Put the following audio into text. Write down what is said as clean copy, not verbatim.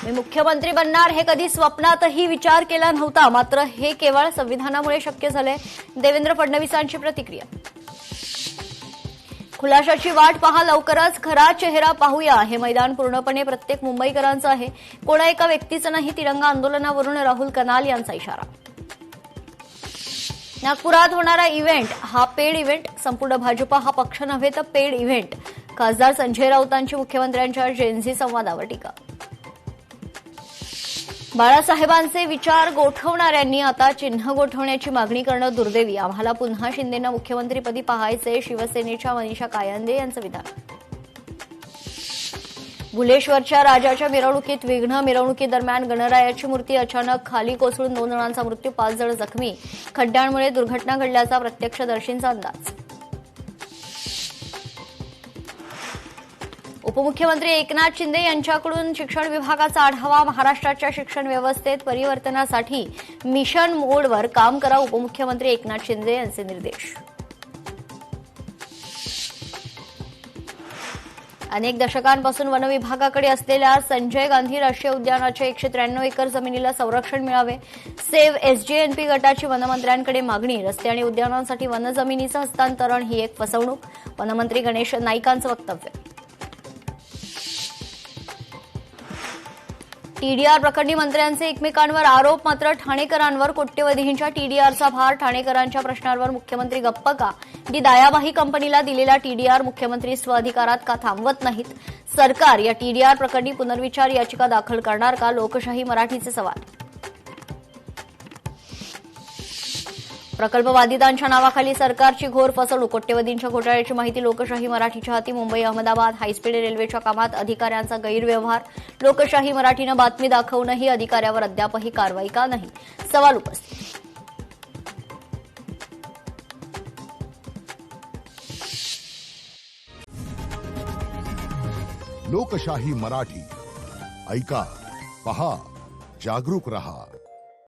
मी मुख्यमंत्री बनणार हे कधी स्वप्नातही विचार केला नव्हता, मात्र हे केवळ संविधानामुळे शक्य झाले. देवेंद्र फडणवीसांची प्रतिक्रिया. खुलाशाची वाट पहा, लवकरच खरा चेहरा पाहूया. हे मैदान पूर्णपणे प्रत्येक मुंबईकरांचं आहे, कोणा एका व्यक्तीचं नाही. तिरंगा आंदोलनावरून राहुल कनाल यांचा इशारा. नागपुरात होणारा इव्हेंट हा पेड इव्हेंट. संपूर्ण भाजपा हा पक्ष नव्हे तर पेड इव्हेंट. खासदार संजय राऊतांची मुख्यमंत्र्यांच्या जेनझी संवादावर टीका. बाळासाहेबांचे विचार गोठवणाऱ्यांनी आता चिन्ह गोठवण्याची मागणी करणं दुर्दैवी. आम्हाला पुन्हा शिंदेंना मुख्यमंत्रीपदी पाहायचे. शिवसेनेच्या मनीषा कायंदे यांचं विधान. भुलेश्वरच्या राजाच्या मिरवणुकीत विघ्न. मिरवणुकीदरम्यान गणरायाची मूर्ती अचानक खाली कोसळून 2 जणांचा मृत्यू, 5 जण जखमी. खड्ड्यांमुळे दुर्घटना घडल्याचा प्रत्यक्षदर्शींचा अंदाज. उपमुख्यमंत्री एकनाथ शिंदे यांच्याकडून शिक्षण विभागाचा आढावा. महाराष्ट्राच्या शिक्षण व्यवस्थेत परिवर्तनासाठी मिशन मोडवर काम करा. उपमुख्यमंत्री एकनाथ शिंदे यांचे निर्देश. अनेक दशकांपासून वन विभागाकडे असलेल्या संजय गांधी राष्ट्रीय उद्यानाच्या 193 एकर जमिनीला संरक्षण मिळावे. सेव्ह एसजेएनपी गटाची वनमंत्र्यांकडे मागणी. रस्ते आणि उद्यानांसाठी वनजमिनीचं हस्तांतरण ही एक फसवणूक. वनमंत्री गणेश नाईकांचं वक्तव्य. टीडीआर प्रकरणी मंत्र्यांचे एकमेकांवर आरोप, मात्र ठाणेकरांवर कोट्यवधींच्या टीडीआरचा भार. ठाणेकरांच्या प्रश्नांवर मुख्यमंत्री गप्प का? डी दायाबाही कंपनीला दिलेला टीडीआर मुख्यमंत्री स्वअधिकारात का थांबवत नाहीत? सरकार या टीडीआर प्रकरणी पुनर्विचार याचिका दाखल करणार का? लोकशाही मराठीचे सवाल. प्रकल्पबाधितांच्या नावाखाली सरकारची घोर फसवणूक. कोट्यवधींच्या घोटाळ्याची माहिती लोकशाही मराठीच्या हाती. मुंबई अहमदाबाद हायस्पीड रेल्वेच्या कामात अधिकाऱ्यांचा गैरव्यवहार. लोकशाही मराठीनं बातमी दाखवूनही अधिकाऱ्यावर अद्यापही कारवाई का नाही? सवाल उपस्थित. लोकशाही मराठी ऐका, पहा, जागरूक रहा.